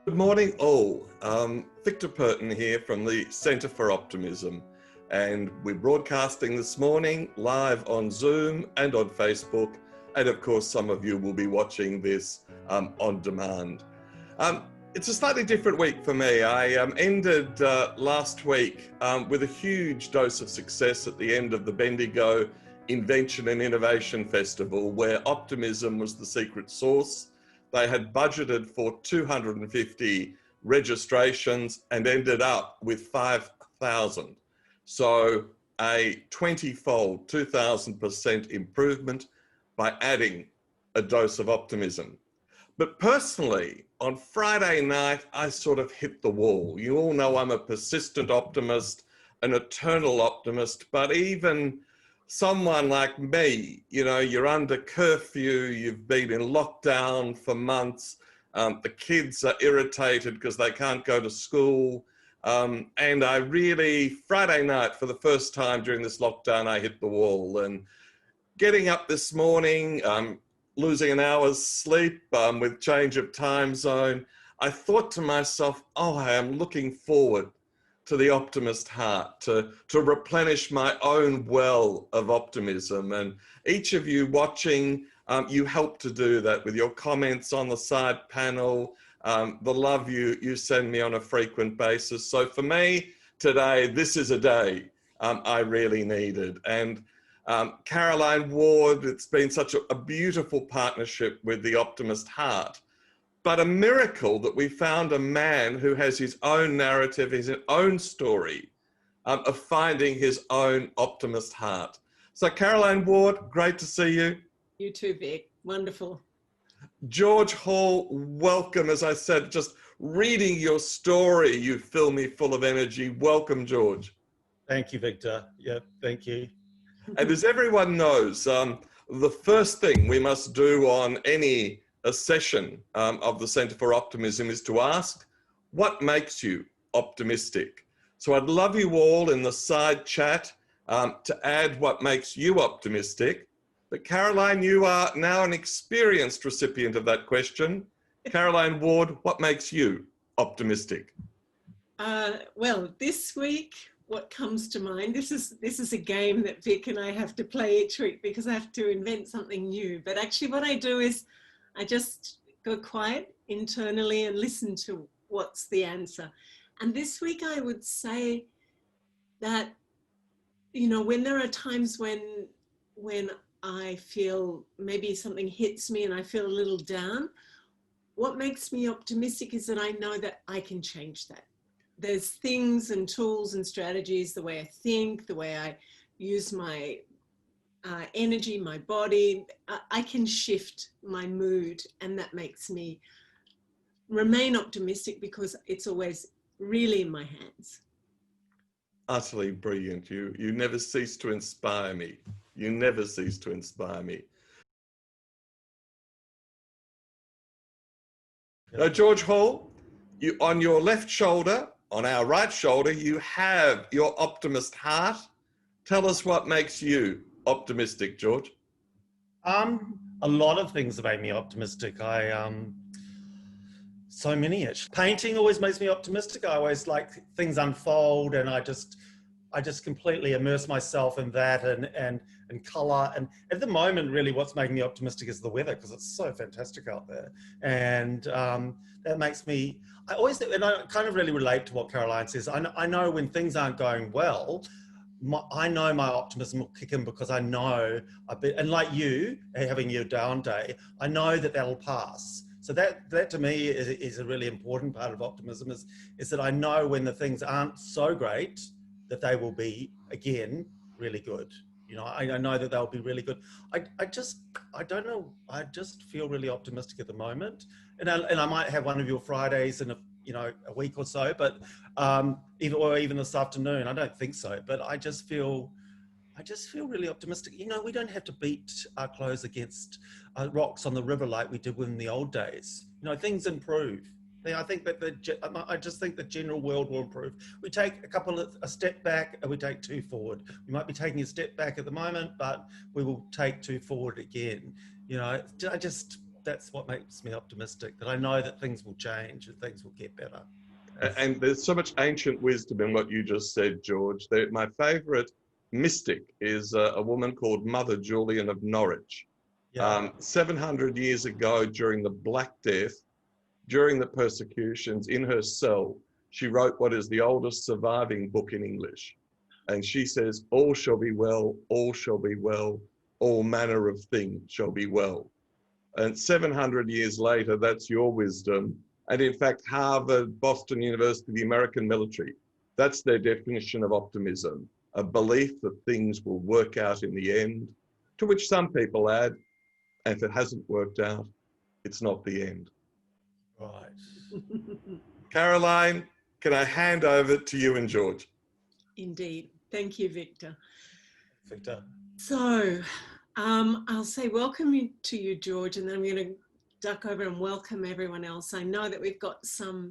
Good morning, all. Victor Purton here from the Centre for Optimism, and we're broadcasting this morning live on Zoom and on Facebook, and of course some of you will be watching this on demand. It's a slightly different week for me. I ended last week with a huge dose of success at the end of the Bendigo Invention and Innovation Festival, where optimism was the secret sauce. They had budgeted for 250 registrations and ended up with 5,000. So a 20-fold, 2,000% improvement by adding a dose of optimism. But personally, on Friday night, I sort of hit the wall. You all know I'm a persistent optimist, an eternal optimist, but even someone like me, you know, you're under curfew, you've been in lockdown for months, the kids are irritated because they can't go to school. And I really, Friday night, for the first time during this lockdown, I hit the wall. And getting up this morning, losing an hour's sleep with change of time zone, I thought to myself, oh, I am looking forward to the optimist heart, to replenish my own well of optimism. And each of you watching, you help to do that with your comments on the side panel, the love you send me on a frequent basis. So for me today, this is a day I really needed. And Caroline Ward, it's been such a beautiful partnership with the Optimist Heart. But a miracle that we found a man who has his own narrative, his own story of finding his own optimist heart. So Caroline Ward, great to see you. You too, Vic. Wonderful. George Hall, welcome. As I said, just reading your story, you fill me full of energy. Welcome, George. Thank you, Victor. Yeah, thank you. And as everyone knows, the first thing we must do on a session of the Centre for Optimism is to ask, what makes you optimistic? So I'd love you all in the side chat to add what makes you optimistic. But Caroline, you are now an experienced recipient of that question. Caroline Ward, what makes you optimistic? Well, this week, what comes to mind, this is a game that Vic and I have to play each week because I have to invent something new. But actually what I do is I just go quiet internally and listen to what's the answer. And this week I would say that, you know, when there are times when I feel maybe something hits me and I feel a little down, what makes me optimistic is that I know that I can change that. There's things and tools and strategies, the way I think, the way I use my energy, my body, I can shift my mood, and that makes me remain optimistic because it's always really in my hands. Utterly brilliant. You never cease to inspire me. You never cease to inspire me. Now, George Hall, you on your left shoulder, on our right shoulder, you have your optimist heart. Tell us what makes you optimistic, George. A lot of things that make me optimistic. So many actually. Painting always makes me optimistic. I always like things unfold, and I just completely immerse myself in that and color. And at the moment, really, what's making me optimistic is the weather, because it's so fantastic out there, and that makes me. I kind of really relate to what Caroline says. I know when things aren't going well. I know my optimism will kick in because I know and like you having your down day, I know that that'll pass. So that to me is a really important part of optimism is that I know when the things aren't so great that they will be again really good. You know, I know that they'll be really good. I don't know. I just feel really optimistic at the moment, and I might have one of your Fridays in a week or so, but even this afternoon. I don't think so, but I just feel really optimistic. You know, we don't have to beat our clothes against rocks on the river like we did in the old days. You know, things improve. I think that I just think the general world will improve. We take a step back and we take two forward. We might be taking a step back at the moment, but we will take two forward again. You know, that's what makes me optimistic, that I know that things will change and things will get better. And there's so much ancient wisdom in what you just said, George. My favourite mystic is a woman called Mother Julian of Norwich. Yeah. 700 years ago, during the Black Death, during the persecutions, in her cell, she wrote what is the oldest surviving book in English. And she says, all shall be well, all shall be well, all manner of things shall be well. And 700 years later, that's your wisdom. And in fact, Harvard, Boston University, the American military, that's their definition of optimism, a belief that things will work out in the end, to which some people add, and if it hasn't worked out, it's not the end. Right. Caroline, can I hand over to you and George? Indeed. Thank you, Victor. Victor. So I'll say welcome to you, George, and then I'm going to duck over and welcome everyone else. I know that we've got some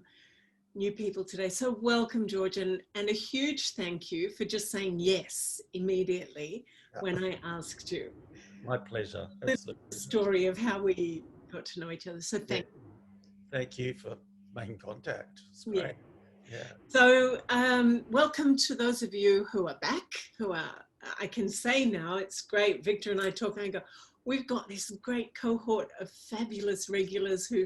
new people today. So welcome, George, and a huge thank you for just saying yes immediately when I asked you. My pleasure. The story of how we got to know each other. So thank you. Thank you for making contact. It's great. Yeah. So welcome to those of you who are back, who are, I can say now, it's great. Victor and I talk and I go, we've got this great cohort of fabulous regulars who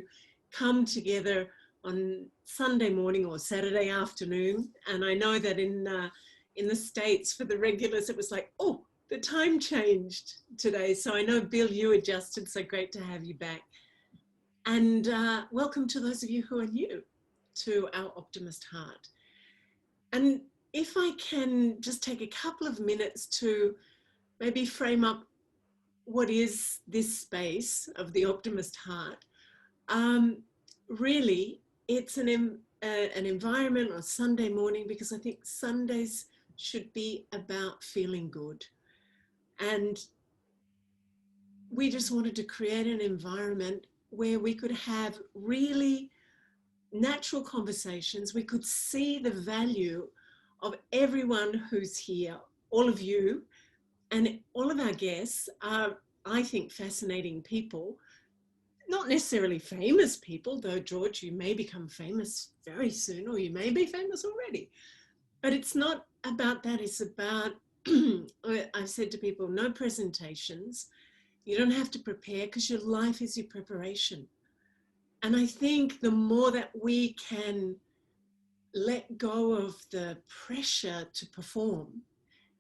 come together on Sunday morning or Saturday afternoon. And I know that in the States for the regulars, it was like, oh, the time changed today. So I know, Bill, you adjusted, so great to have you back. And welcome to those of you who are new to our Optimist Heart. And if I can just take a couple of minutes to maybe frame up what is this space of the Optimist Heart, really it's an environment on Sunday morning, because I think Sundays should be about feeling good. And we just wanted to create an environment where we could have really natural conversations. We could see the value of everyone who's here, all of you, and all of our guests are, I think, fascinating people. Not necessarily famous people, though, George, you may become famous very soon, or you may be famous already. But it's not about that. It's about, I've said to people, no presentations. You don't have to prepare, because your life is your preparation. And I think the more that we can let go of the pressure to perform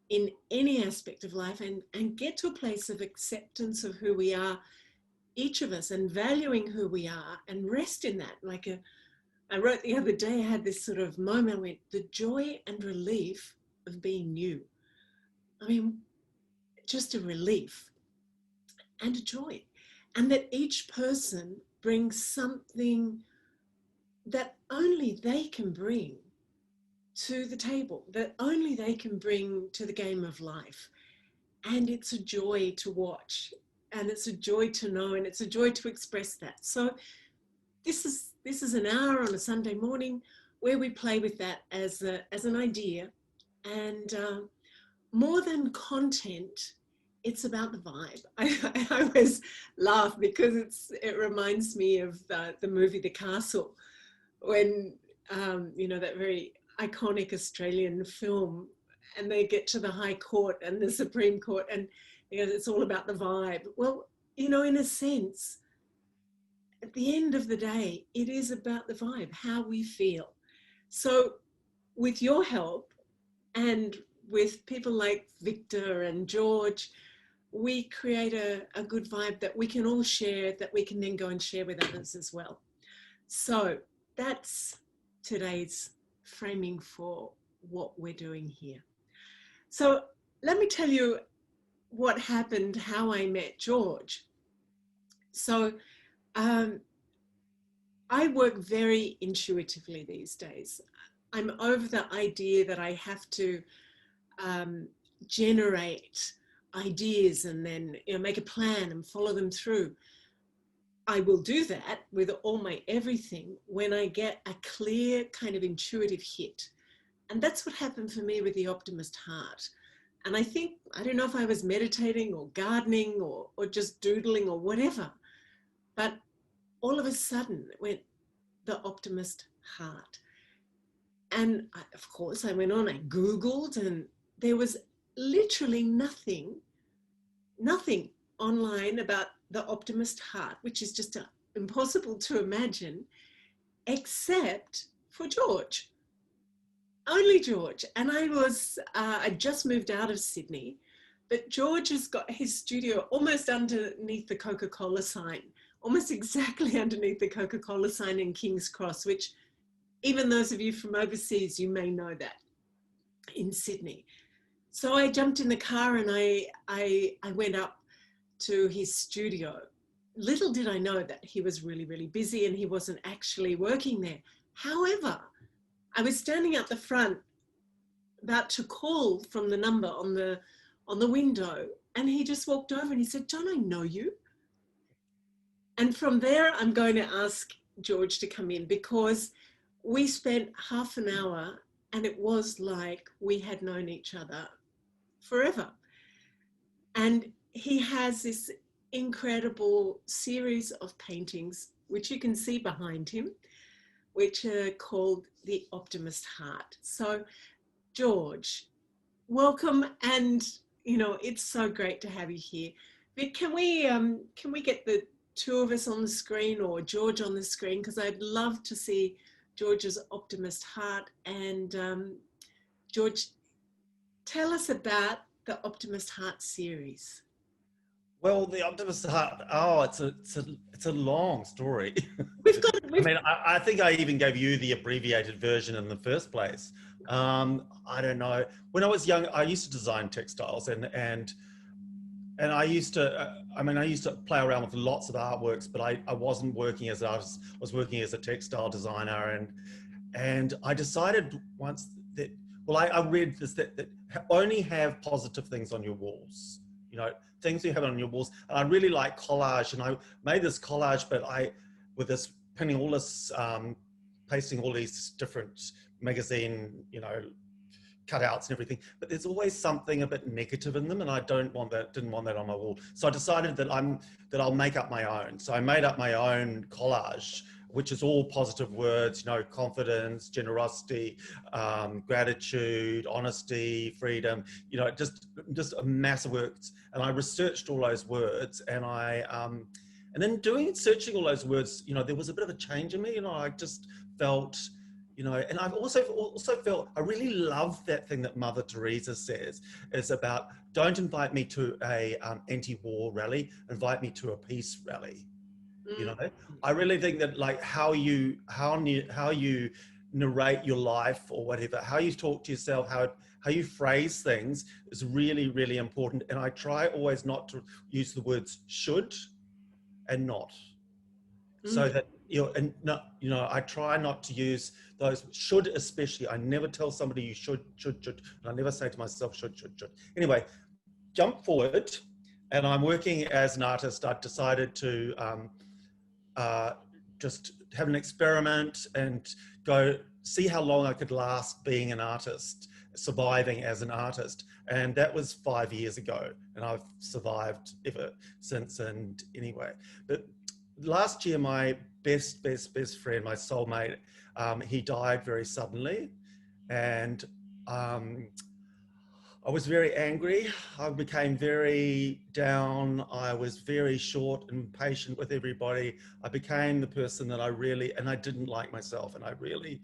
in any aspect of life, and get to a place of acceptance of who we are, each of us, and valuing who we are, and rest in that. Like I wrote the other day, I had this sort of moment, I went, the joy and relief of being new. I mean, just a relief and a joy. And that each person brings something that only they can bring to the table, that only they can bring to the game of life. And it's a joy to watch, and it's a joy to know, and it's a joy to express that. So this is an hour on a Sunday morning where we play with that as an idea. And more than content, it's about the vibe. I always laugh because it reminds me of the movie The Castle, when that very iconic Australian film, and they get to the High Court and the Supreme Court, and it's all about the vibe. Well, in a sense, at the end of the day, it is about the vibe, how we feel. So with your help, and with people like Victor and George, we create a good vibe that we can all share, that we can then go and share with others as well. So that's today's framing for what we're doing here. So let me tell you what happened, how I met George. So I work very intuitively these days. I'm over the idea that I have to generate ideas and then make a plan and follow them through. I will do that with all my everything when I get a clear kind of intuitive hit. And that's what happened for me with the Optimist Heart. And I don't know if I was meditating or gardening or just doodling or whatever, But all of a sudden it went, the optimist heart. And of course I went on, I Googled, and there was literally nothing online about the optimist heart, which is just impossible to imagine, except for George. Only George. And I just moved out of Sydney, but George has got his studio almost underneath the Coca-Cola sign, almost exactly underneath the Coca-Cola sign in King's Cross, which even those of you from overseas, you may know that in Sydney. So I jumped in the car and I went up to his studio. Little did I know that he was really, really busy and he wasn't actually working there. However, I was standing out the front about to call from the number on the window, and he just walked over and he said, "Don't I know you?" And from there, I'm going to ask George to come in, because we spent half an hour and it was like we had known each other forever. And he has this incredible series of paintings, which you can see behind him, which are called The Optimist Heart. So, George, welcome, and it's so great to have you here. Vic, can we get the two of us on the screen, or George on the screen, because I'd love to see George's optimist heart. And George, tell us about the Optimist Heart series. Well, the optimist heart. Oh, it's a long story. I mean, I think I even gave you the abbreviated version in the first place. I don't know. When I was young, I used to design textiles, and I used to. I used to play around with lots of artworks, but I wasn't working as an artist. I was working as a textile designer, and I decided once that, well, I read this that only have positive things on your walls. Things you have on your walls. And I really like collage, and I made this collage, but with this pinning all this, pasting all these different magazine, cutouts and everything, but there's always something a bit negative in them, and I didn't want that on my wall. So I decided that I'll make up my own. So I made up my own collage, which is all positive words, confidence, generosity, gratitude, honesty, freedom, just a mass of words. And I researched all those words, and and then searching all those words, there was a bit of a change in me. I just felt, and I've also felt, I really love that thing that Mother Teresa says. It's about, don't invite me to a anti-war rally, invite me to a peace rally. I really think that, like, how you narrate your life, or whatever, how you talk to yourself, how you phrase things is really, really important. And I try always not to use the words should and not. So that, I try not to use those should, especially. I never tell somebody you should. And I never say to myself should. Anyway, jump forward, and I'm working as an artist. I've decided to just have an experiment and go see how long I could last being an artist, surviving as an artist. And that was 5 years ago, and I've survived ever since. And anyway, but last year, my best friend, my soulmate, he died very suddenly, and I was very angry. I became very down. I was very short and impatient with everybody. I became the person that I didn't like myself. And I really,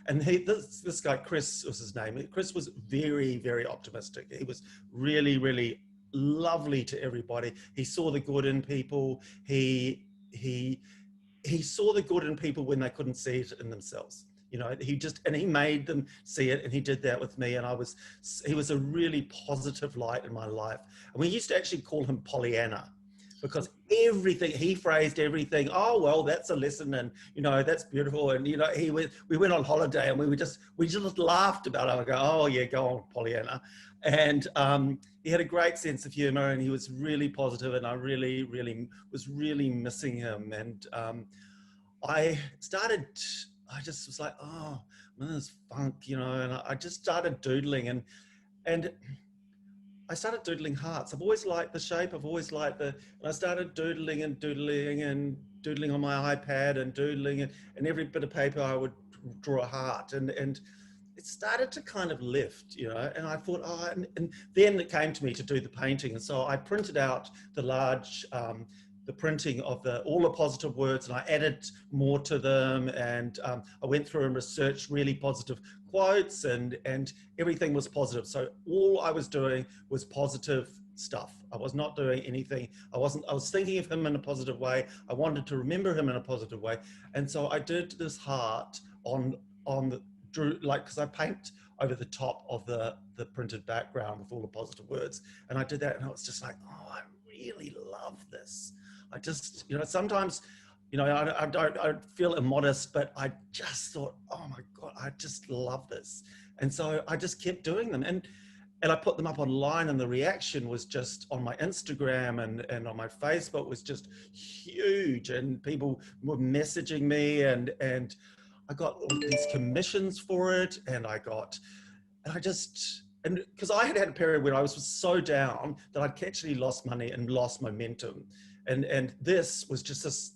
and this guy, Chris was his name. Chris was very, very optimistic. He was really, really lovely to everybody. He saw the good in people. He saw the good in people when they couldn't see it in themselves. He made them see it, and he did that with me. And he was a really positive light in my life. And we used to actually call him Pollyanna, because he phrased everything. Oh, well, that's a lesson, and that's beautiful. And we went on holiday, and we just laughed about it. I go, oh yeah, go on, Pollyanna. And he had a great sense of humor, and he was really positive, and I really, really was really missing him. And I just was like, oh, man, this funk, and I just started doodling, and I started doodling hearts. I've always liked the shape. I've always liked and I started doodling on my iPad and doodling, and every bit of paper I would draw a heart, and it started to kind of lift, you know, and I thought, oh, and then it came to me to do the painting. And so I printed out the large, the printing of all the positive words, and I added more to them. And I went through and researched really positive quotes, and everything was positive. So all I was doing was positive stuff. I was not doing anything. I was thinking of him in a positive way. I wanted to remember him in a positive way. And so I did this heart because I paint over the top of the printed background with all the positive words. And I did that, and I was just like, oh, I really love this. I just, you know, sometimes, you know, I feel immodest, but I just thought, oh my God, I just love this. And so I just kept doing them. And I put them up online, and the reaction was just on my Instagram and on my Facebook was just huge. And people were messaging me, and I got all these commissions for it, and because I had a period where I was so down that I'd actually lost money and lost momentum. And this was just this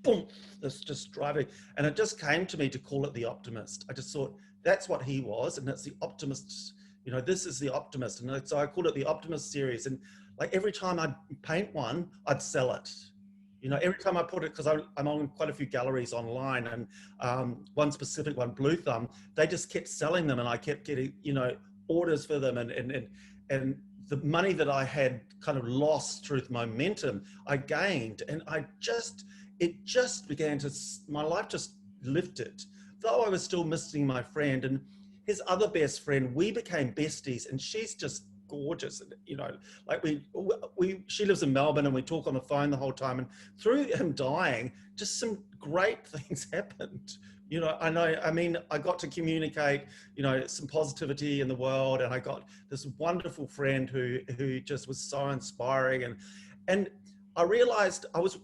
boom, this just driving. And it just came to me to call it the Optimist. I just thought that's what he was, and it's the Optimist. You know, this is the Optimist. And so I called it the Optimist series. And like every time I'd paint one, I'd sell it. You know, every time I put it, because I'm on quite a few galleries online, and one specific one, Blue Thumb, they just kept selling them, and I kept getting, you know, orders for them, and the money that I had kind of lost through the momentum, I gained, and it just began to, my life just lifted. Though I was still missing my friend and his other best friend, we became besties, and she's just gorgeous. And, you know, like she lives in Melbourne, and we talk on the phone the whole time. And through him dying, just some great things happened. You know, I got to communicate, you know, some positivity in the world, and I got this wonderful friend who just was so inspiring. And I realized I was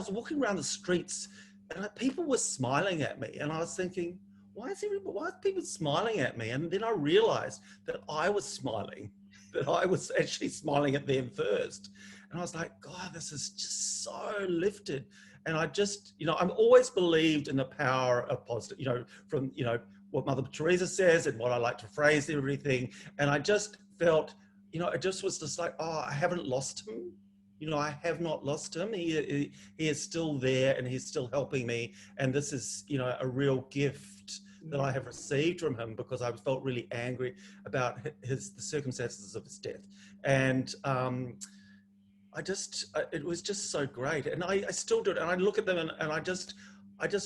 walking around the streets, and people were smiling at me, and I was thinking, why are people smiling at me? And then I realized that I was smiling, that I was actually smiling at them first. And I was like, God, this is just so lifted. And I just, you know, I've always believed in the power of positive, you know, from, you know, what Mother Teresa says and what I like to phrase everything. And I just felt, you know, it just was just like, oh, I haven't lost him. You know, I have not lost him. He is still there, and he's still helping me. And this is, you know, a real gift that I have received from him, because I felt really angry about the circumstances of his death. And it was just so great. And I still do it. And I look at them, and I just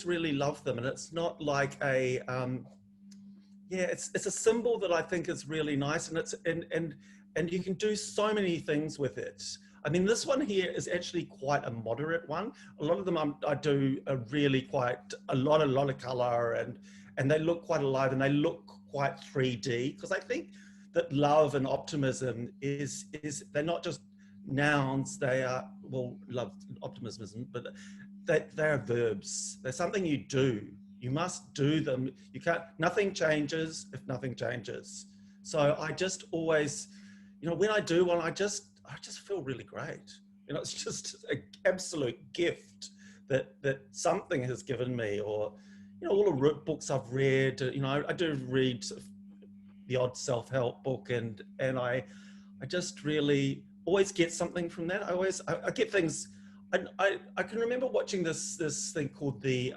really love them. And it's not like it's a symbol that I think is really nice. And and you can do so many things with it. I mean, this one here is actually quite a moderate one. A lot of them I do a really quite a lot of color, and they look quite alive, and they look quite 3D, because I think that love and optimism is they're not just nouns. They are, well, love, optimism isn't, but they're verbs. They're something you do. You must do them. You can't, nothing changes if nothing changes. So I just always, you know, when I do one, I just feel really great. You know, it's just an absolute gift that something has given me. Or, you know, all the books I've read, you know, I do read sort of the odd self-help book, and I just really always get something from that. I get things. I can remember watching this thing called The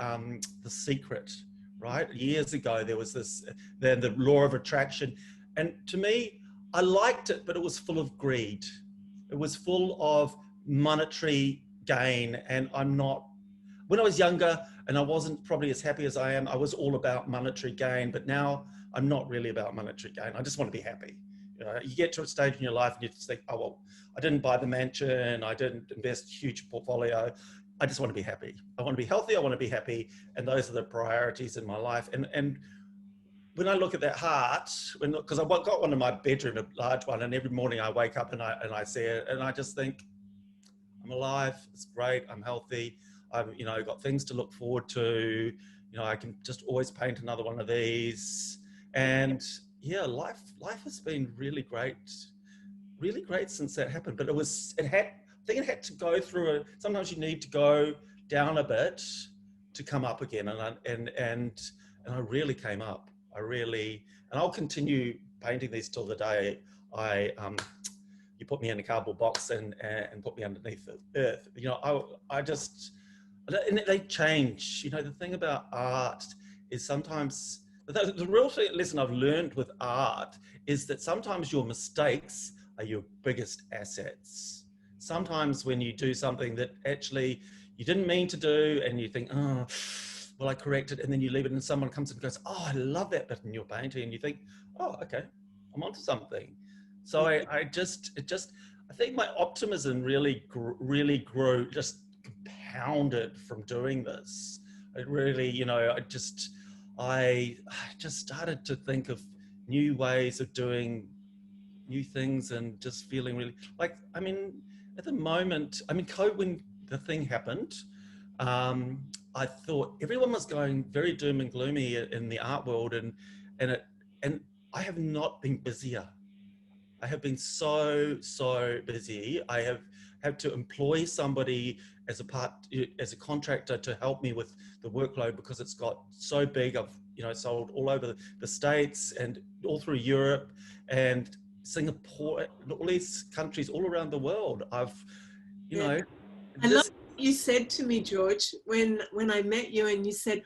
Secret, right? Years ago, there was the law of attraction, and to me, I liked it, but it was full of greed. It was full of monetary gain, and when I was younger and I wasn't probably as happy as I am, I was all about monetary gain, but now I'm not really about monetary gain. I just want to be happy. You know, you get to a stage in your life and you just think, oh, well, I didn't buy the mansion, I didn't invest a huge portfolio. I just want to be happy. I want to be healthy, I want to be happy. And those are the priorities in my life. And when I look at that heart, because I've got one in my bedroom, a large one, and every morning I wake up and I see it, and I just think, I'm alive, it's great, I'm healthy, I've, you know, got things to look forward to, you know, I can just always paint another one of these. And yeah, life has been really great. really great since that happened. But I think it had to go through sometimes you need to go down a bit to come up again. And I really came up. And I'll continue painting these till the day you put me in a cardboard box and put me underneath the earth. And they change. The thing about art is sometimes the real lesson I've learned with art is that sometimes your mistakes are your biggest assets. Sometimes when you do something that actually you didn't mean to do and you think, oh, well, I correct it, and then you leave it and someone comes and goes, oh, I love that bit in your painting, and you think, oh, okay, I'm onto something. So I think my optimism really grew, just compounded from doing this. It really, I just started to think of new ways of doing new things and just feeling really at the moment, when the thing happened, I thought everyone was going very doom and gloomy in the art world, and I have not been busier. I have been so busy. I have had to employ somebody as a contractor to help me with the workload because it's got so big. I've sold all over the States and all through Europe and Singapore, all these countries all around the world. I love what you said to me, George, when I met you, and you said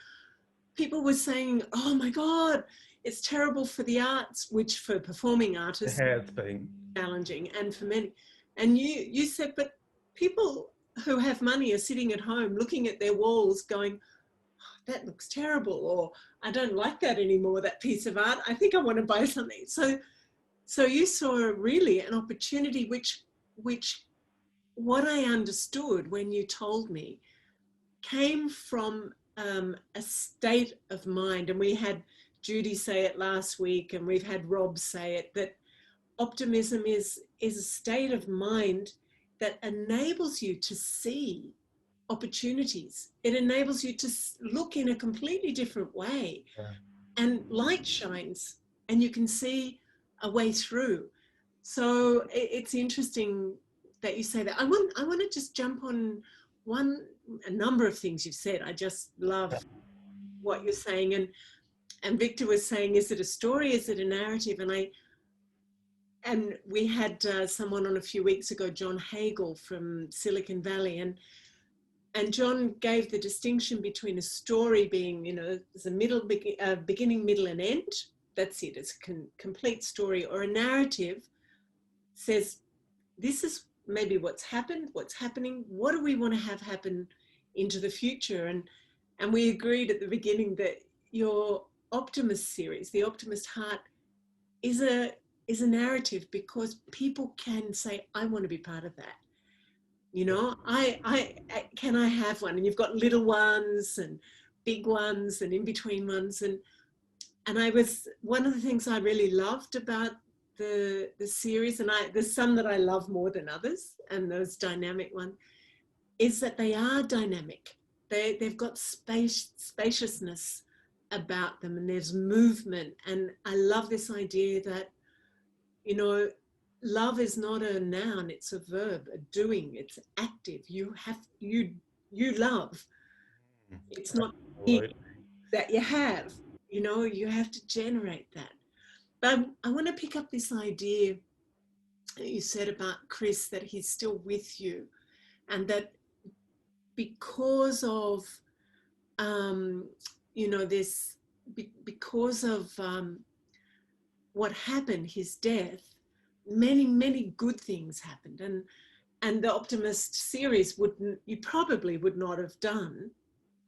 people were saying, oh my God, it's terrible for the arts, which for performing artists has been challenging, and for many. And you said, but people who have money are sitting at home looking at their walls going, oh, that looks terrible, or I don't like that anymore, that piece of art. I think I want to buy something. So you saw really an opportunity, which what I understood when you told me came from a state of mind. And we had Judy say it last week, and we've had Rob say it, that optimism is a state of mind that enables you to see opportunities. It enables you to look in a completely different way, and light shines and you can see a way through. So it's interesting that you say that. I want to just jump on a number of things you've said. I just love what you're saying. And Victor was saying, is it a story? Is it a narrative? And we had someone on a few weeks ago, John Hagel from Silicon Valley, and John gave the distinction between a story being, there's a beginning, middle, and end. That's it. It's a complete story. Or a narrative says, this is maybe what's happened, what's happening. What do we want to have happen into the future? And we agreed at the beginning that your Optimist series, the Optimist Heart, is a narrative, because people can say, I want to be part of that. I can I have one? And you've got little ones and big ones and in between ones. And one of the things I really loved about the series, and there's some that I love more than others, and those dynamic ones, is that they are dynamic. They've got spaciousness about them, and there's movement. And I love this idea that, love is not a noun, it's a verb, a doing, it's active. You love. It's not that you have, you have to generate that. But I want to pick up this idea that you said about Chris, that he's still with you, and that because of, because of what happened, his death, many good things happened, and the Optimist series you probably would not have done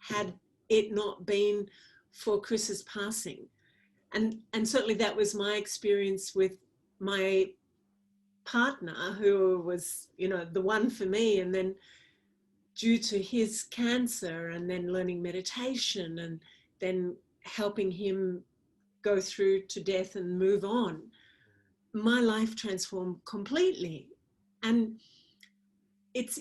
had it not been for Chris's passing. And certainly that was my experience with my partner, who was, the one for me. And then due to his cancer, and then learning meditation, and then helping him go through to death and move on, my life transformed completely. And it's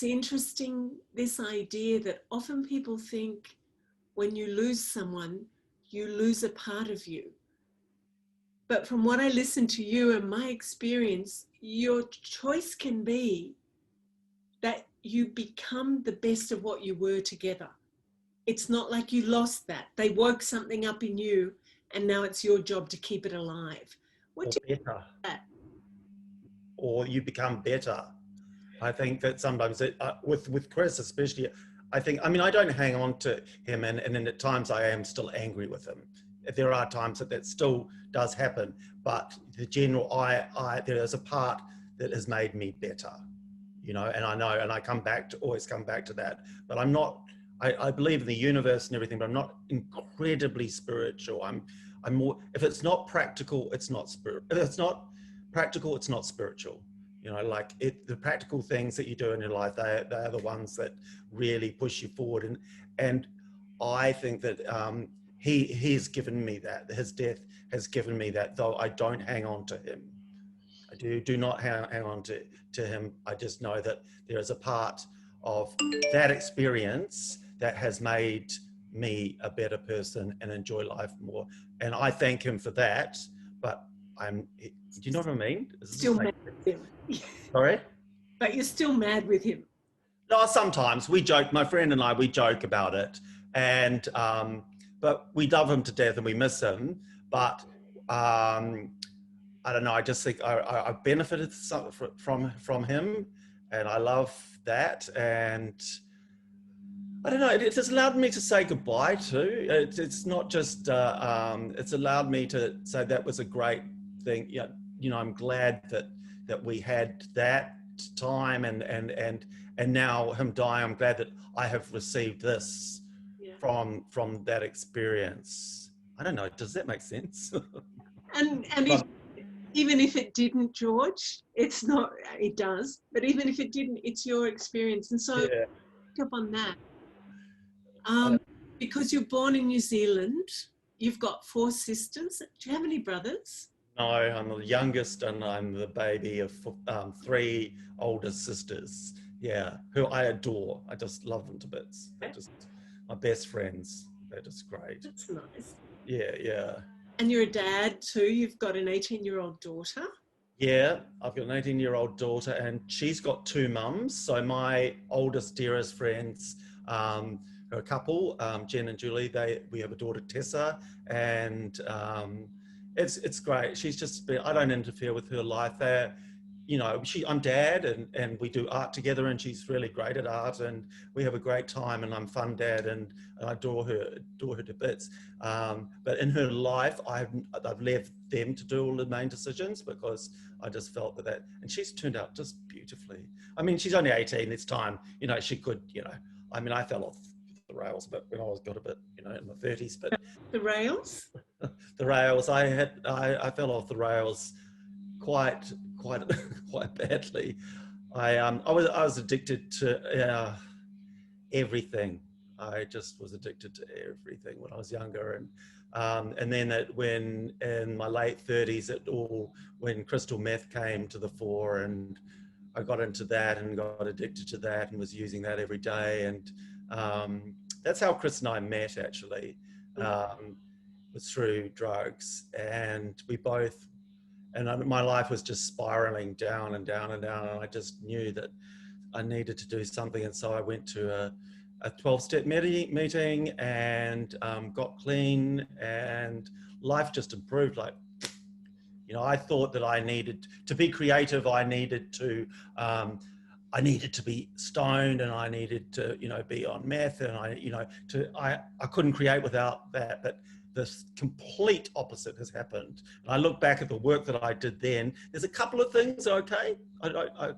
interesting, this idea that often people think when you lose someone, you lose a part of you. But from what I listen to you and my experience, your choice can be that you become the best of what you were together. It's not like you lost that. They woke something up in you and now it's your job to keep it alive. What Or do you better. think of that? Or you become better. I think that sometimes with Chris especially, I think, I mean, I don't hang on to him, and then at times I am still angry with him. There are times that still does happen, but the general, there is a part that has made me better, you know, and I know, and I always come back to that, but I'm not, I believe in the universe and everything, but I'm not incredibly spiritual. I'm more, if it's not practical, it's not spiritual. If it's not practical, it's not spiritual. You know, like the practical things that you do in your life, they are the ones that really push you forward. And I think that he's given me that. His death has given me that, though I don't hang on to him. I do not hang on to him. I just know that there is a part of that experience that has made me a better person and enjoy life more. And I thank him for that. But do you know what I mean? Still mad with him. Sorry? But you're still mad with him. No, sometimes we joke, my friend and I, we joke about it. And, but we love him to death and we miss him. But I don't know, I just think I benefited from him, and I love that. And I don't know, it has allowed me to say goodbye too. It's not just, it's allowed me to say that was a great thing. You know, I'm glad that we had that time, and now him dying, I'm glad that I have received this from that experience. I don't know, does that make sense? And even if it didn't, George, it's not, it does, but even if it didn't, it's your experience. And so pick up on that. Because you're born in New Zealand, you've got 4 sisters. Do you have any brothers? No, I'm the youngest, and I'm the baby of 3 older sisters. Yeah, who I adore. I just love them to bits. They're just my best friends. They're just great. That's nice. Yeah. And you're a dad too. You've got an 18-year-old daughter. Yeah, I've got an 18-year-old daughter, and she's got 2 mums. So my oldest, dearest friends, are a couple, Jen and Julie. We have a daughter, Tessa, and it's great. She's just I don't interfere with her life. You know, I'm dad, and we do art together, and she's really great at art, and we have a great time, and I'm fun dad, and I adore her to bits. But in her life, I've left them to do all the main decisions, because I just felt that, and she's turned out just beautifully. I mean, she's only 18. It's time, you know, she could, you know, I mean, I fell off the rails, but when I got a bit, you know, in my 30s, but the rails, the rails, I fell off the rails quite badly. I was addicted to everything. I just was addicted to everything when I was younger, and then when in my late 30s, when crystal meth came to the fore, and I got into that and got addicted to that and was using that every day, and that's how Chris and I met, actually. Was through drugs, and we both. And my life was just spiraling down and down and down. And I just knew that I needed to do something. And so I went to a 12-step meeting and got clean, and life just improved. Like, you know, I thought that I needed to be creative. I needed to be stoned, and I needed to, you know, be on meth, and I couldn't create without that. But the complete opposite has happened. And I look back at the work that I did then. There's a couple of things, I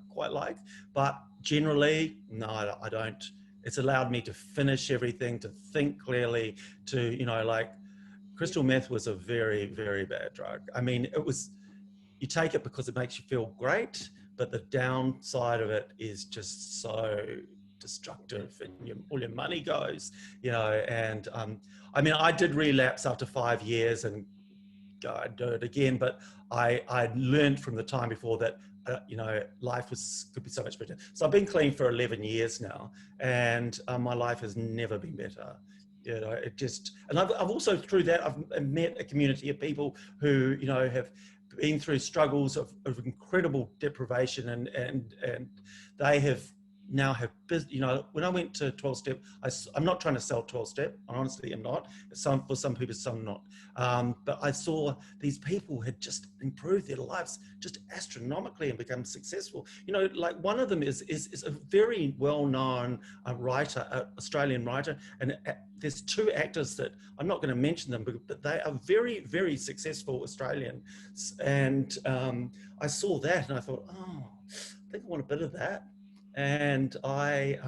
quite like, but generally, no, I don't. It's allowed me to finish everything, to think clearly, to, you know, like crystal meth was a very, very bad drug. I mean, you take it because it makes you feel great, but the downside of it is just so destructive, and all your money goes, you know. And I mean, I did relapse after 5 years, and I'd do it again, but I learned from the time before that you know, life could be so much better. So I've been clean for 11 years now, and my life has never been better. You know, it just, and I've also through that, I've met a community of people who, you know, have been through struggles of incredible deprivation, and they have now have, you know, when I went to 12-step, I'm not trying to sell 12-step, I honestly am not. For some people, some not. But I saw these people had just improved their lives just astronomically and become successful. You know, like one of them is a very well-known writer, Australian writer, and there's two actors that I'm not going to mention them, but they are very, very successful Australians. And I saw that and I thought, oh, I think I want a bit of that. And I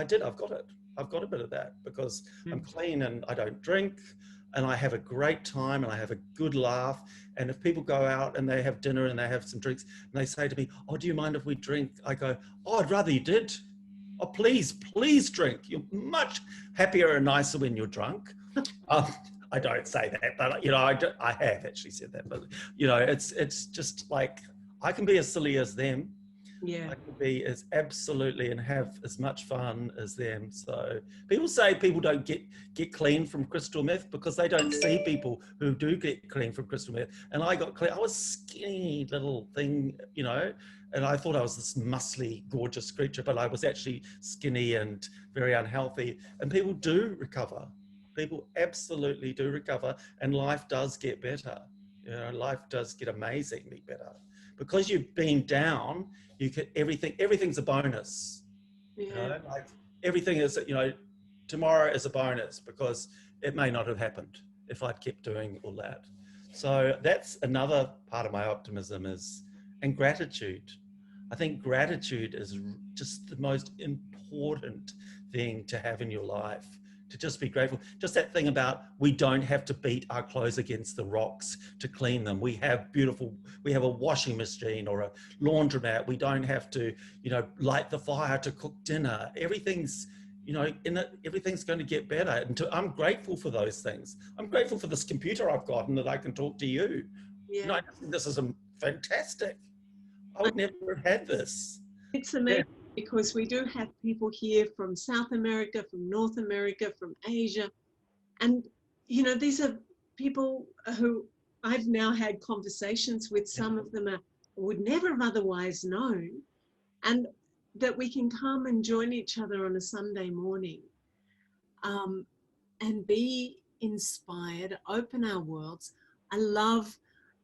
did. I've got it. I've got a bit of that because I'm clean and I don't drink, and I have a great time and I have a good laugh. And if people go out and they have dinner and they have some drinks and they say to me, "Oh, do you mind if we drink?" I go, "Oh, I'd rather you did. Oh, please, please drink. You're much happier and nicer when you're drunk." I don't say that, but you know, I have actually said that. But you know, it's just like I can be as silly as them. Yeah. I can be as absolutely and have as much fun as them. So people say people don't get clean from crystal meth because they don't see people who do get clean from crystal meth. And I got clean. I was skinny little thing, you know, and I thought I was this muscly, gorgeous creature, but I was actually skinny and very unhealthy. And people do recover. People absolutely do recover, and life does get better. You know, life does get amazingly better because you've been down. You can everything's a bonus. Yeah. You know, like everything is, you know, tomorrow is a bonus because it may not have happened if I'd kept doing all that. So that's another part of my optimism and gratitude. I think gratitude is just the most important thing to have in your life, to just be grateful. Just that thing about we don't have to beat our clothes against the rocks to clean them. We have a washing machine or a laundromat. We don't have to, you know, light the fire to cook dinner. Everything's, you know, everything's going to get better. And I'm grateful for those things. I'm grateful for this computer I've got and that I can talk to you. Yeah. You know, I think this is fantastic. I would never have had this. It's amazing because we do have people here from South America, from North America, from Asia. And, you know, these are people who I've now had conversations with. Some of them would never have otherwise known. And that we can come and join each other on a Sunday morning and be inspired, open our worlds. I love,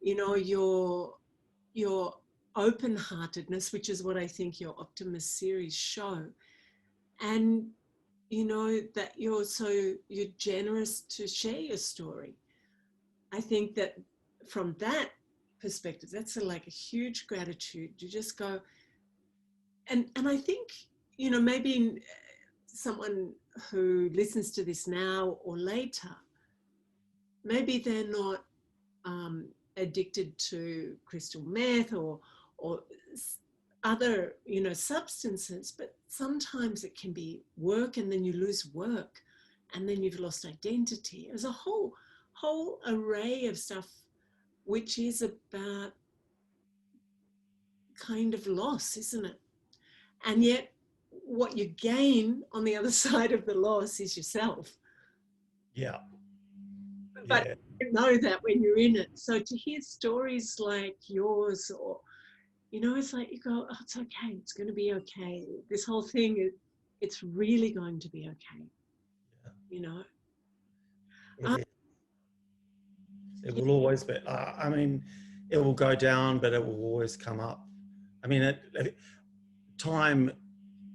you know, your open-heartedness, which is what I think your Optimist series show. And, you know, that you're generous to share your story. I think that from that perspective, that's like a huge gratitude. You just go, and I think, you know, maybe someone who listens to this now or later, maybe they're not addicted to crystal meth or other, you know, substances, but sometimes it can be work, and then you lose work, and then you've lost identity. There's a whole array of stuff which is about kind of loss, isn't it? And yet what you gain on the other side of the loss is yourself. Yeah. But you know that when you're in it. So to hear stories like yours, or, you know, it's like you go, oh, it's okay. It's going to be okay. This whole thing, it's really going to be okay. Yeah. You know? It will always be. I mean, it will go down, but it will always come up. I mean, time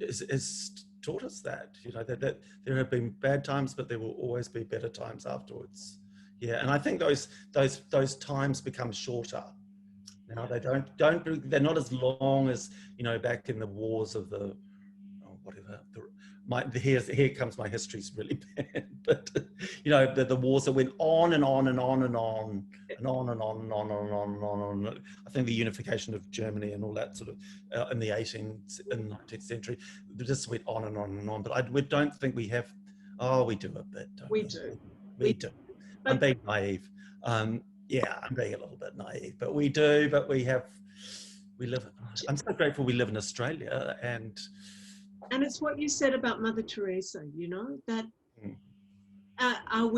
has taught us that, you know, that there have been bad times, but there will always be better times afterwards. Yeah, and I think those times become shorter. Now they're not as long as, you know, back in the wars of the whatever. Here comes my history's really bad, but you know, the wars that went on and on and on and on and on and on and on and on and on and on. I think the unification of Germany and all that sort of in the 18th and 19th century, just went on and on and on. But we don't think we have. Oh, we do a bit. We do. We do. I'm being naive. Yeah, I'm being a little bit naive, but we do. But we live. I'm so grateful we live in Australia, and it's what you said about Mother Teresa, you know, that Are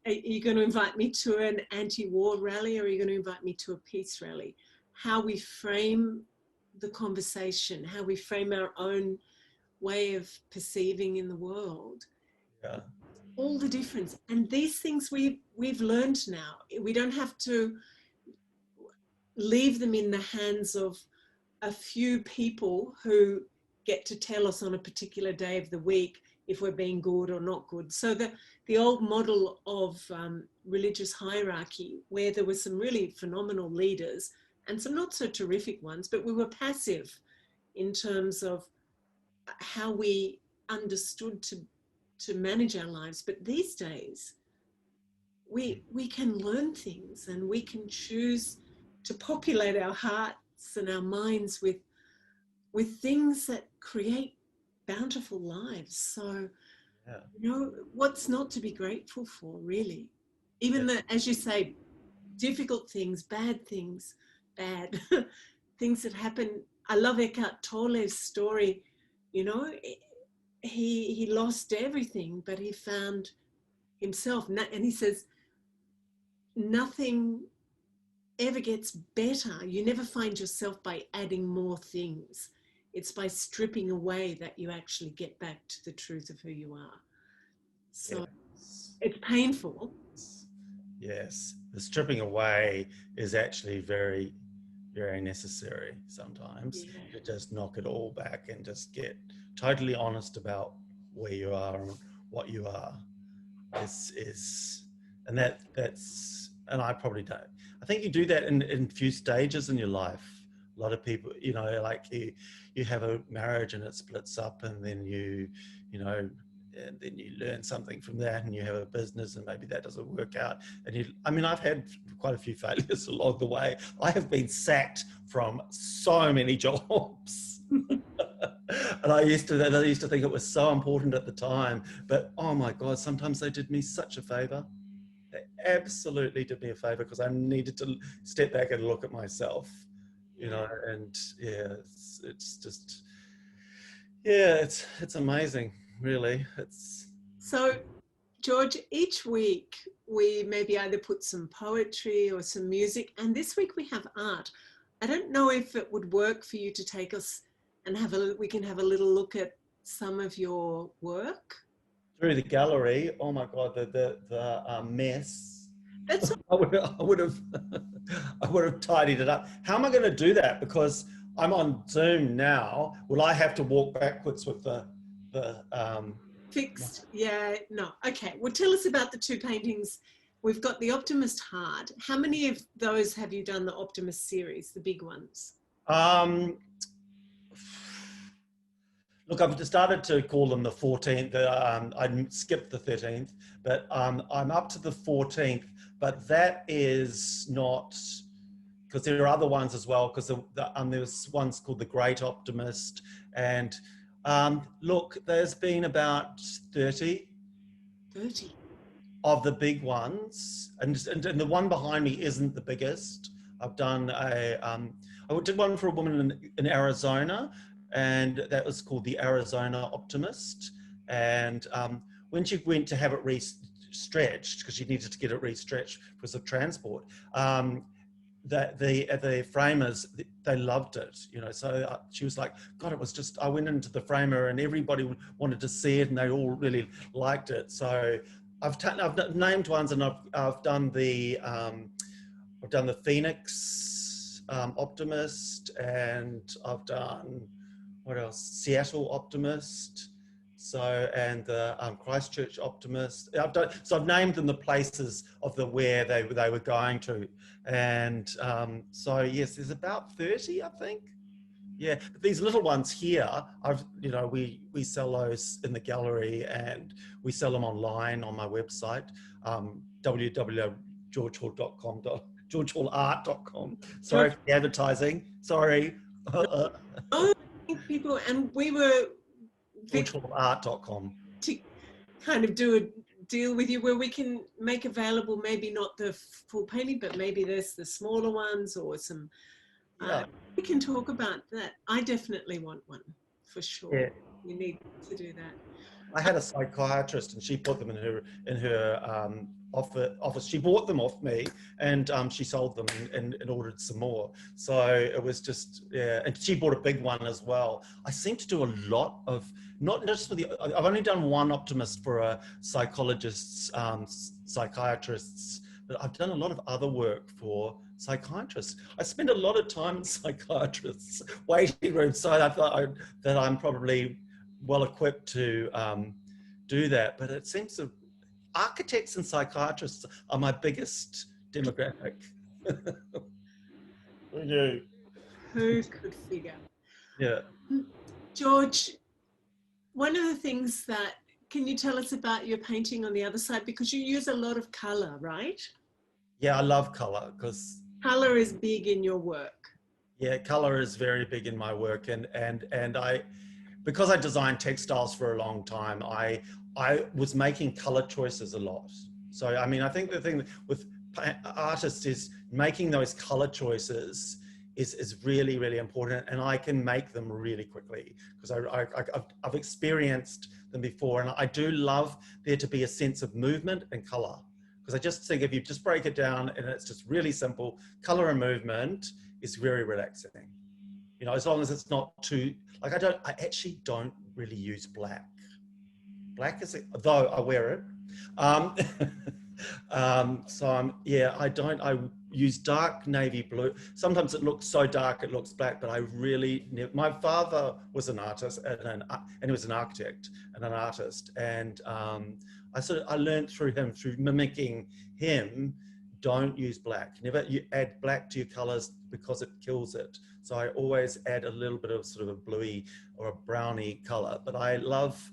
you going to invite me to an anti-war rally, or are you going to invite me to a peace rally? How we frame the conversation, how we frame our own way of perceiving in the world. Yeah. All the difference. And these things we've learned now. We don't have to leave them in the hands of a few people who get to tell us on a particular day of the week if we're being good or not good. So the old model of religious hierarchy, where there were some really phenomenal leaders and some not so terrific ones, but we were passive in terms of how we understood to manage our lives. But these days, we can learn things, and we can choose to populate our hearts and our minds with things that create bountiful lives. So, what's not to be grateful for, really? Even the, as you say, difficult things, bad things, things that happen. I love Eckhart Tolle's story. He lost everything, but he found himself. And he says, nothing ever gets better. You never find yourself by adding more things. It's by stripping away that you actually get back to the truth of who you are. So it's painful. Yes, the stripping away is actually very, very necessary sometimes. To just knock it all back and just get totally honest about where you are and what you are. And I probably don't. I think you do that in few stages in your life. A lot of people, like you have a marriage and it splits up, and then and then you learn something from that, and you have a business and maybe that doesn't work out. And I've had quite a few failures along the way. I have been sacked from so many jobs. And I used to think it was so important at the time, but oh my God, sometimes they did me such a favor. They absolutely did me a favor, because I needed to step back and look at myself, and it's just, it's amazing, really. So, George, each week we maybe either put some poetry or some music, and this week we have art. I don't know if it would work for you to take us and we can have a little look at some of your work through the gallery. Oh my God, the mess. That's I would have tidied it up. How am I going to do that? Because I'm on Zoom now. Will I have to walk backwards with the fixed? Yeah, no. Okay. Well, tell us about the two paintings. We've got the Optimist Heart. How many of those have you done the Optimist series, the big ones? Look, I've started to call them the 14th. I skipped the 13th, but I'm up to the 14th. But that is not, because there are other ones as well, because there's ones called the Great Optimist. And look, there's been about 30 of the big ones. And the one behind me isn't the biggest. I've done I did one for a woman in Arizona, and that was called the Arizona Optimist. And when she went to have it re-stretched, because she needed to get it re-stretched because of transport, the framers, they loved it, so she was like, God, it was just, I went into the framer and everybody wanted to see it and they all really liked it. So I've named ones, and I've done the Phoenix Optimist, and I've done, what else? Seattle Optimist. So, and the Christchurch Optimist. I've named them the places of where they were going to. And so yes, there's about 30, I think. Yeah, but these little ones here, we sell those in the gallery, and we sell them online on my website, www.georgehall.com, georgehalllart.com. Sorry for the advertising. Sorry. People, and we were georgehalllart.com to kind of do a deal with you where we can make available, maybe not the full painting, but maybe there's the smaller ones or some. We can talk about that. I definitely want one, for sure. Yeah. We need to do that. I had a psychiatrist, and she put them in her office. She bought them off me, and she sold them and ordered some more. So it was just, yeah. And she bought a big one as well. I seem to do a lot of, not just for the, I've only done one optimist for a psychologist's, psychiatrists, but I've done a lot of other work for psychiatrists. I spend a lot of time in psychiatrists' waiting rooms, so I thought that I'm probably well equipped to do that. But it seems that architects and psychiatrists are my biggest demographic. Who could figure? Yeah. George, one of the things that, can you tell us about your painting on the other side? Because you use a lot of color, right? Yeah, I love color because color is big in your work. Yeah, color is very big in my work, and I, because I designed textiles for a long time, I was making color choices a lot. So I mean, I think the thing with artists is making those color choices is really, really important, and I can make them really quickly because I've experienced them before, and I do love there to be a sense of movement and color, because I just think if you just break it down and it's just really simple, color and movement is very relaxing. You know, as long as it's not too, like I actually don't really use black. Black is, though I wear it. Yeah, I use dark navy blue. Sometimes it looks so dark it looks black, but I really, my father was an artist and he was an architect and an artist. And I learned through him, through mimicking him, don't use black. Never you add black to your colors because it kills it. So I always add a little bit of sort of a bluey or a browny color. But I love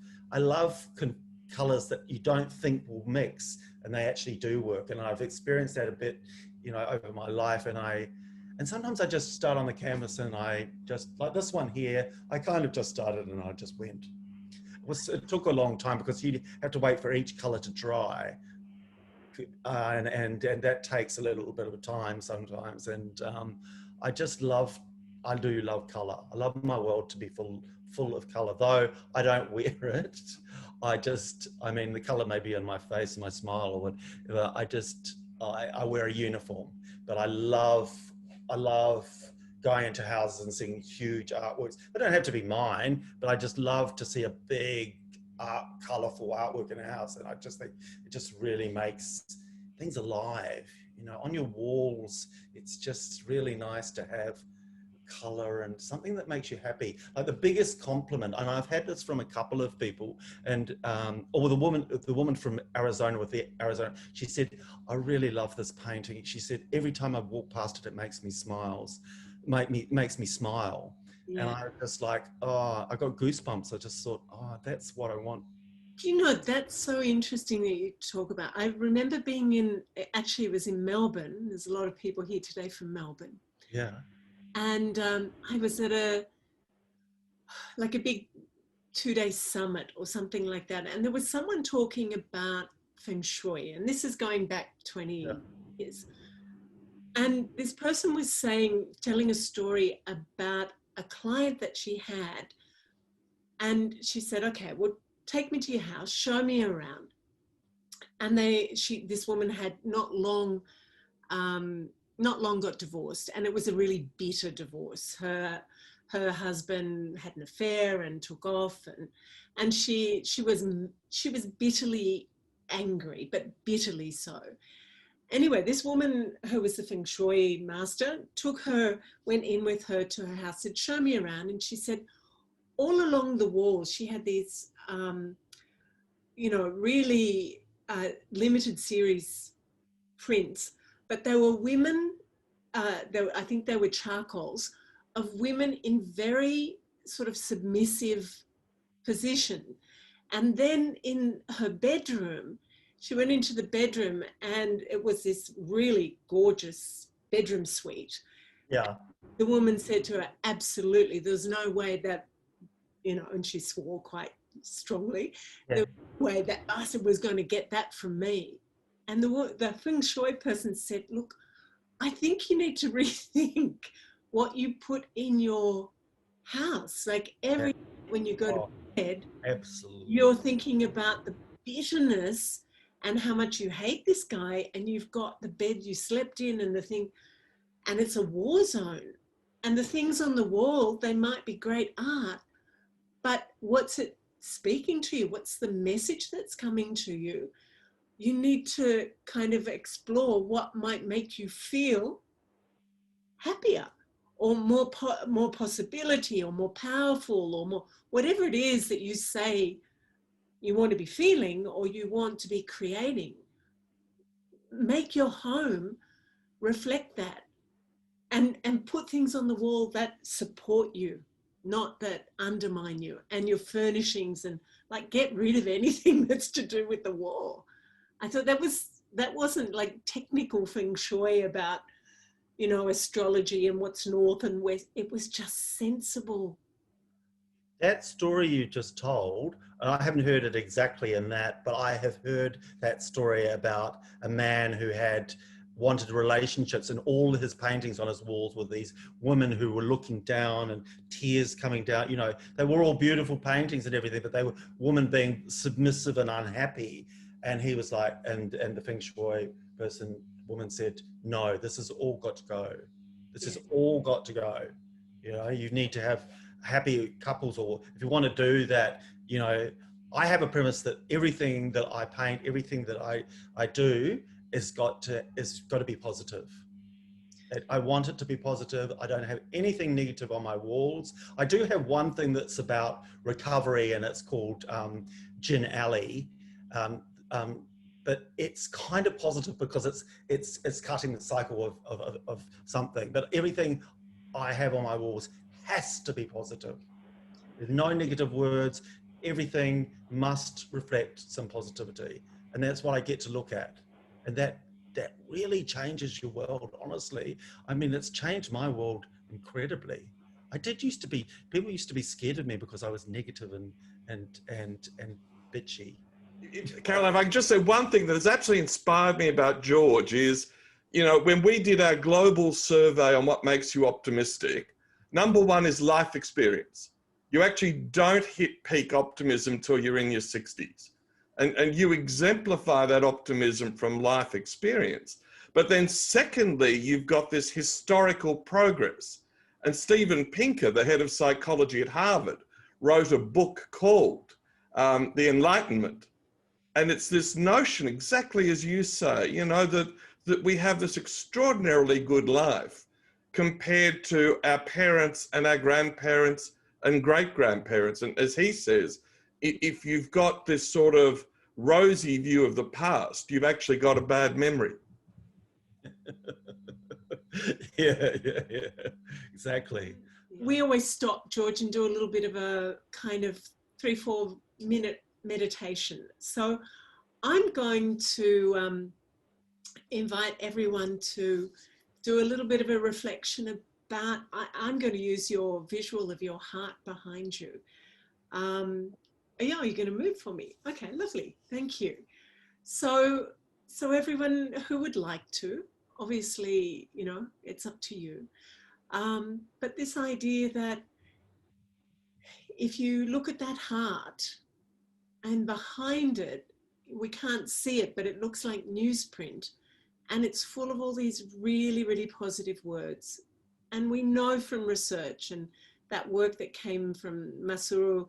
colors that you don't think will mix, and they actually do work. And I've experienced that a bit, you know, over my life. And sometimes I just start on the canvas and I just, like this one here, I kind of just started and I just went. It took a long time because you have to wait for each color to dry. And that takes a little bit of time sometimes. And I do love color. I love my world to be full of color, though I don't wear it. I mean, the color may be on my face and my smile or whatever. I wear a uniform, but I love going into houses and seeing huge artworks. They don't have to be mine, but I just love to see a big colorful artwork in a house. And I just think it just really makes things alive, you know, on your walls. It's just really nice to have color and something that makes you happy. Like the biggest compliment, and I've had this from a couple of people, and or the woman from Arizona she said, I really love this painting. She said, every time I walk past it, it makes me smile. Yeah. And I was just I got goosebumps. I just thought, oh, that's what I want. Do you know, that's so interesting that you talk about. I remember being actually it was in Melbourne. There's a lot of people here today from Melbourne. Yeah. And I was at a big 2-day summit or something like that. And there was someone talking about Feng Shui. And this is going back 20 years. And this person was telling a story about a client that she had. And she said, okay, well, take me to your house, show me around. And this woman had not long got divorced, and it was a really bitter divorce. Her husband had an affair and took off, and she was bitterly angry, but bitterly so. Anyway, this woman, who was the Feng Shui master, went in with her to her house, said, show me around. And she said, all along the walls, she had these, really limited series prints, but they were women, I think they were charcoals, of women in very sort of submissive position. And then in her bedroom, she went into the bedroom and it was this really gorgeous bedroom suite. Yeah. The woman said to her, absolutely, there's no way that, and she swore quite strongly, the way that bastard was going to get that from me. And the Feng Shui person said, look, I think you need to rethink what you put in your house. Like when you go to Oh, bed, absolutely. you're thinking about the bitterness and how much you hate this guy, and you've got the bed you slept in and the thing, and it's a war zone. And the things on the wall, they might be great art, but what's it speaking to you? What's the message that's coming to you? You need to kind of explore what might make you feel happier, or more possibility, or more powerful, or more, whatever it is that you say you want to be feeling or you want to be creating. Make your home reflect that, and put things on the wall that support you, not that undermine you, and your furnishings, and like get rid of anything that's to do with the wall. I thought that wasn't like technical feng shui about, you know, astrology and what's north and west. It was just sensible. That story you just told, and I haven't heard it exactly in that, but I have heard that story about a man who had wanted relationships, and all his paintings on his walls were these women who were looking down and tears coming down. You know, they were all beautiful paintings and everything, but they were women being submissive and unhappy. And he was like, and the feng shui woman said, no, this has all got to go. This has all got to go. You know, you need to have happy couples, or if you want to do that, you know, I have a premise that everything that I paint, everything that I do is got to be positive. I want it to be positive. I don't have anything negative on my walls. I do have one thing that's about recovery, and it's called Gin Alley. But it's kind of positive because it's cutting the cycle of something. But everything I have on my walls has to be positive. There's no negative words. Everything must reflect some positivity. And that's what I get to look at. And that really changes your world, honestly. I mean, it's changed my world incredibly. People used to be scared of me because I was negative and bitchy. Caroline, if I can just say one thing that has actually inspired me about George is, you know, when we did our global survey on what makes you optimistic, number one is life experience. You actually don't hit peak optimism till you're in your 60s. And you exemplify that optimism from life experience. But then secondly, you've got this historical progress. And Steven Pinker, the head of psychology at Harvard, wrote a book called The Enlightenment. And it's this notion, exactly as you say, you know, that we have this extraordinarily good life compared to our parents and our grandparents and great-grandparents. And as he says, if you've got this sort of rosy view of the past, you've actually got a bad memory. yeah, exactly. We always stop, George, and do a little bit of a kind of 3-4 minute meditation. So I'm going to invite everyone to do a little bit of a reflection about, I'm going to use your visual of your heart behind you. Yeah, you're going to move for me. Okay, lovely. Thank you. So everyone who would like to, obviously, you know, it's up to you. But this idea that if you look at that heart, and behind it, we can't see it, but it looks like newsprint, and it's full of all these really, really positive words. And we know from research and that work that came from Masaru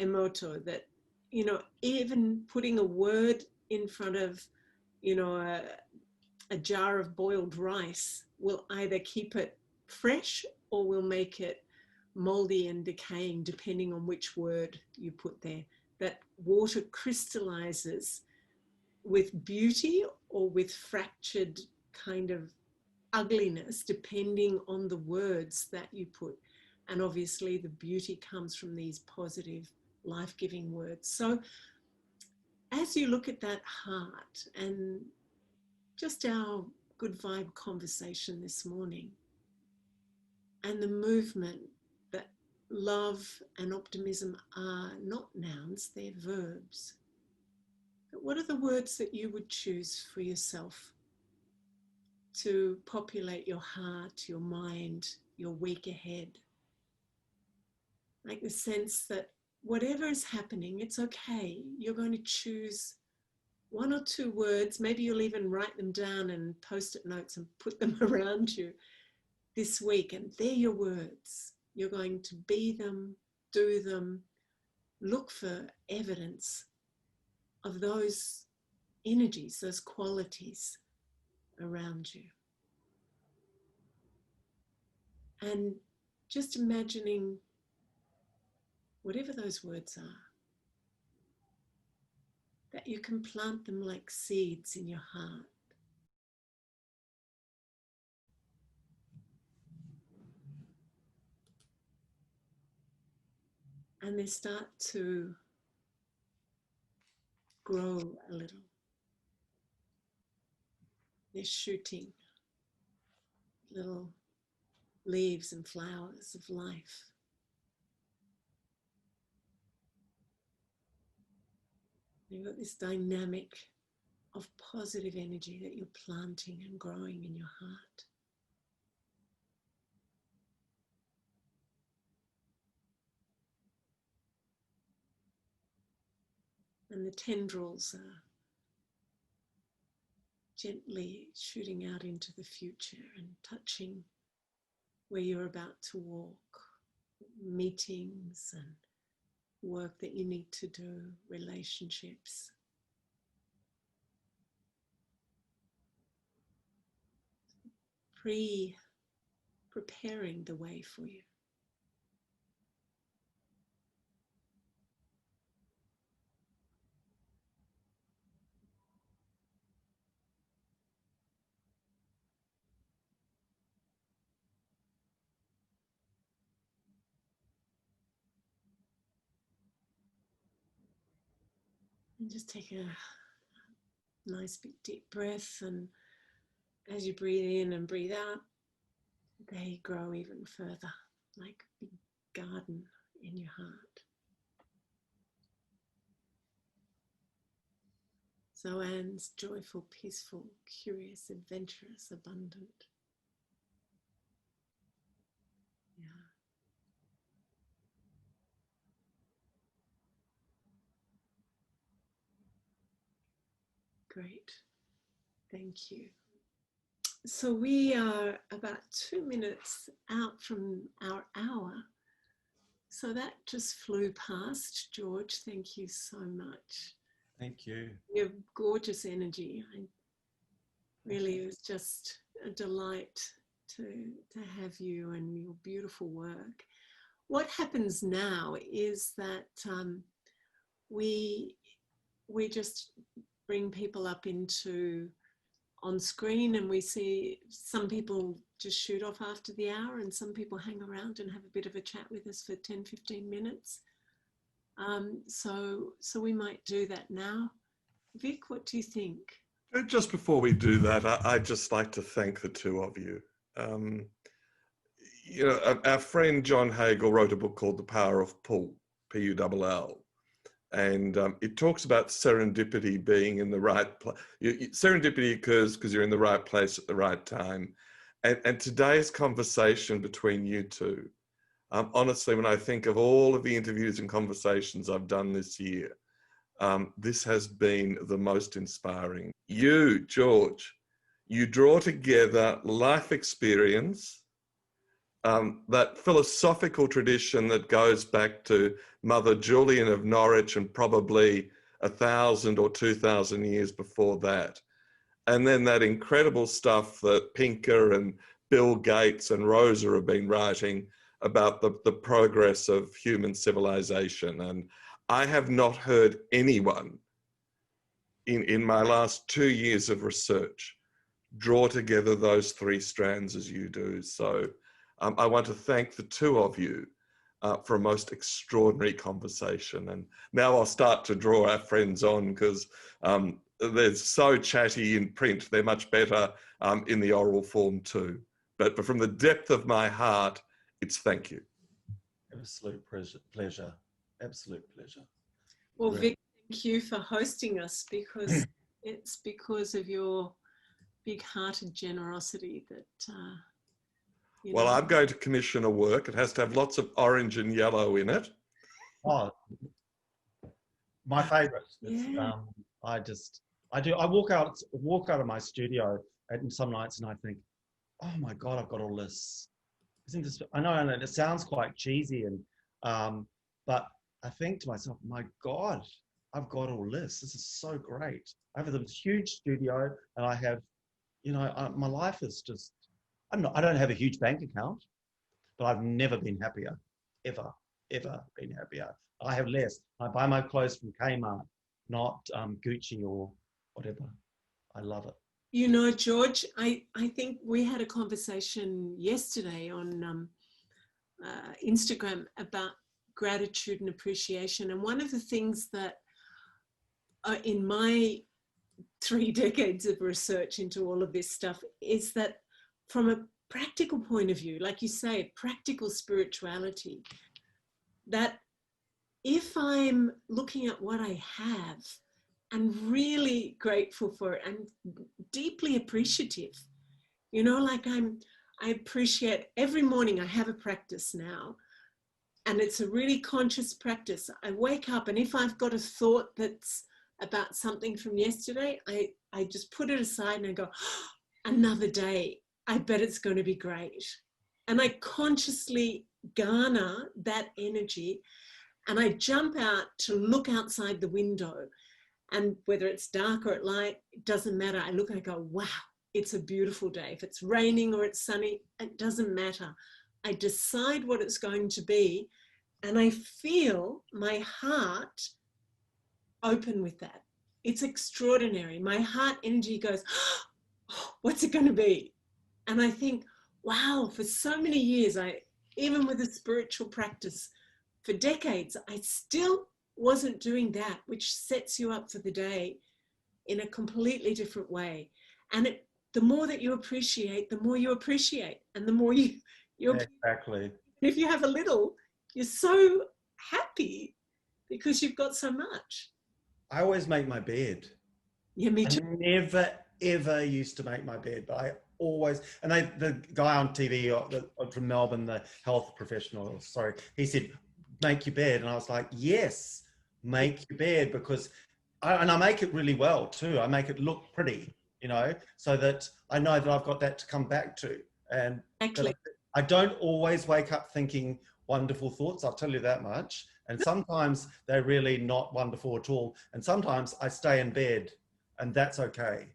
Emoto that, you know, even putting a word in front of, you know, a jar of boiled rice will either keep it fresh or will make it moldy and decaying, depending on which word you put there. That water crystallizes with beauty or with fractured kind of ugliness, depending on the words that you put. And obviously the beauty comes from these positive, life-giving words. So as you look at that heart and just our good vibe conversation this morning and the movement that love and optimism are not nouns, they're verbs. But what are the words that you would choose for yourself to populate your heart, your mind, your week ahead? Like the sense that whatever is happening, it's okay. You're going to choose one or two words. Maybe you'll even write them down and post-it notes and put them around you this week. And they're your words. You're going to be them, do them, look for evidence of those energies, those qualities around you. And just imagining whatever those words are, that you can plant them like seeds in your heart. And they start to grow a little. They're shooting little leaves and flowers of life. You've got this dynamic of positive energy that you're planting and growing in your heart. And the tendrils are gently shooting out into the future and touching where you're about to walk, meetings and work that you need to do, relationships. Preparing the way for you. And just take a nice big deep breath, and as you breathe in and breathe out, they grow even further, like a big garden in your heart. Zoan's joyful, peaceful, curious, adventurous, abundant. Yeah. Great. Thank you. So we are about 2 minutes out from our hour. So that just flew past. George, thank you so much. Thank you. Your gorgeous energy. Really, it was just a delight to have you and your beautiful work. What happens now is that we just bring people up into on screen, and we see some people just shoot off after the hour, and some people hang around and have a bit of a chat with us for 10-15 minutes. So we might do that now. Vic, what do you think? Just before we do that, I'd just like to thank the two of you. You know, our friend John Hagel wrote a book called The Power of Pull, P-U-L-L. And it talks about serendipity being in the right place. Serendipity occurs because you're in the right place at the right time. And today's conversation between you two, honestly, when I think of all of the interviews and conversations I've done this year, this has been the most inspiring. You, George, you draw together life experience, that philosophical tradition that goes back to Mother Julian of Norwich and probably 1,000 or 2,000 years before that. And then that incredible stuff that Pinker and Bill Gates and Rosa have been writing about the progress of human civilization. And I have not heard anyone in my last 2 years of research draw together those three strands as you do. So I want to thank the two of you for a most extraordinary conversation. And now I'll start to draw our friends on, because they're so chatty in print. They're much better in the oral form too. But from the depth of my heart, it's thank you. Absolute pleasure. Absolute pleasure. Well, Vic, thank you for hosting us, because it's because of your big-hearted generosity that well, I'm going to commission a work. It has to have lots of orange and yellow in it. Oh, my favorite. It's, Yeah. I walk out of my studio and some nights and I think, oh my God, I've got all this. Isn't this, I know, and it sounds quite cheesy but I think to myself, my God, I've got all this. This is so great. I have this huge studio and I have, my life is just, I don't have a huge bank account, but I've never been happier, ever, ever been happier. I have less. I buy my clothes from Kmart, not Gucci or whatever. I love it. You know, George, I think we had a conversation yesterday on Instagram about gratitude and appreciation. And one of the things that in my 3 decades of research into all of this stuff is that from a practical point of view, like you say, practical spirituality, that if I'm looking at what I have and really grateful for it and deeply appreciative, like I appreciate every morning. I have a practice now, and it's a really conscious practice. I wake up, and if I've got a thought that's about something from yesterday, I just put it aside and I go, oh, another day, I bet it's going to be great. And I consciously garner that energy, and I jump out to look outside the window, and whether it's dark or at light, it doesn't matter. I look and I go, wow, it's a beautiful day. If it's raining or it's sunny, it doesn't matter. I decide what it's going to be, and I feel my heart open with that. It's extraordinary. My heart energy goes, oh, what's it going to be? And I think, wow, for so many years, even with a spiritual practice for decades, I still wasn't doing that, which sets you up for the day in a completely different way. And the more that you appreciate, the more you appreciate, and the more you Exactly. if you have a little, you're so happy because you've got so much. I always make my bed. Yeah, me too. I never, ever used to make my bed, but I always, and the guy on TV from Melbourne, the health professional, sorry, he said, make your bed. And I was like, yes, make your bed, because I make it really well too. I make it look pretty, so that I know that I've got that to come back to. And Exactly. I don't always wake up thinking wonderful thoughts, I'll tell you that much. And sometimes they're really not wonderful at all. And sometimes I stay in bed, and that's okay.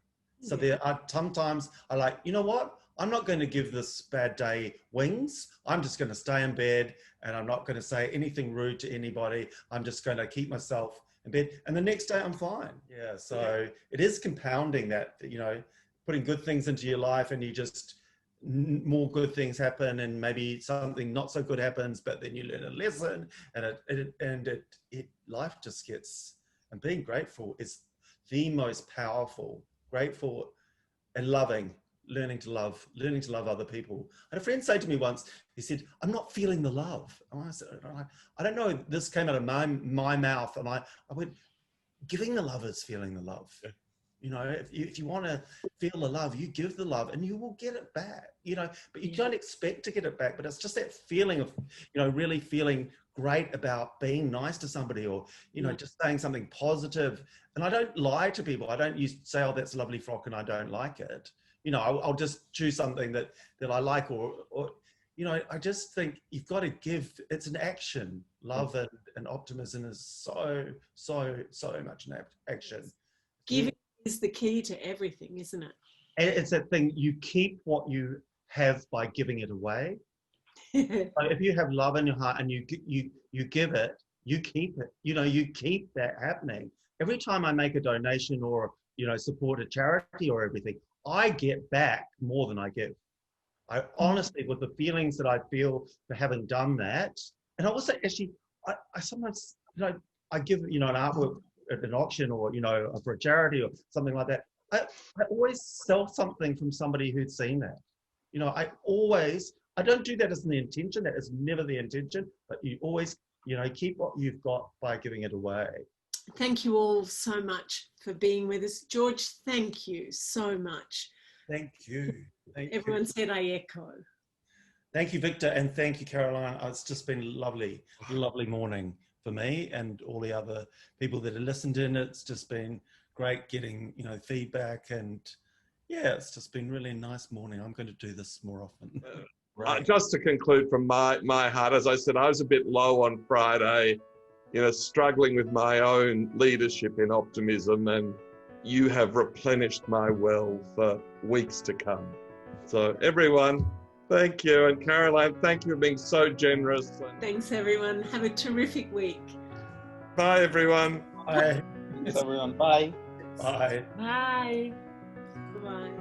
So there are sometimes I like, you know what? I'm not going to give this bad day wings. I'm just going to stay in bed, and I'm not going to say anything rude to anybody. I'm just going to keep myself in bed. And the next day I'm fine. Yeah. So it is compounding that, putting good things into your life, and you just, more good things happen, and maybe something not so good happens, but then you learn a lesson, and life just gets, and being grateful is the most powerful. Grateful and loving, learning to love other people. I had a friend say to me once, he said, I'm not feeling the love. And I said, I don't know, this came out of my mouth, and I went, giving the love is feeling the love. If you want to feel the love, you give the love, and you will get it back, but you don't expect to get it back. But it's just that feeling of, really feeling great about being nice to somebody, or, just saying something positive. And I don't lie to people. I don't say, oh, that's a lovely frock and I don't like it. I'll just choose something that I like, or I just think you've got to give. It's an action. Love and optimism is so much an action. Giving is the key to everything, isn't it? And it's that thing, you keep what you have by giving it away. But if you have love in your heart and you give it, you keep it. You keep that happening. Every time I make a donation or support a charity or everything, I get back more than I give. I honestly, with the feelings that I feel for having done that, and I also actually, I sometimes, I give, an artwork at an auction, or, for a charity or something like that. I always sell something from somebody who's seen that. I don't do that as an intention. That is never the intention, but you always, keep what you've got by giving it away. Thank you all so much for being with us. George, thank you so much. Thank you. Everyone said I echo. Thank you, Victor, and thank you, Caroline. It's just been lovely morning. for me and all the other people that have listened in. It's just been great getting, feedback, and yeah, it's just been really nice morning. I'm going to do this more often. Just to conclude from my heart, as I said, I was a bit low on Friday, struggling with my own leadership in optimism, and you have replenished my well for weeks to come. So everyone, thank you. And Caroline, thank you for being so generous. Thanks, everyone. Have a terrific week. Bye, everyone. Bye. Thanks, everyone. Bye. Bye. Bye. Bye.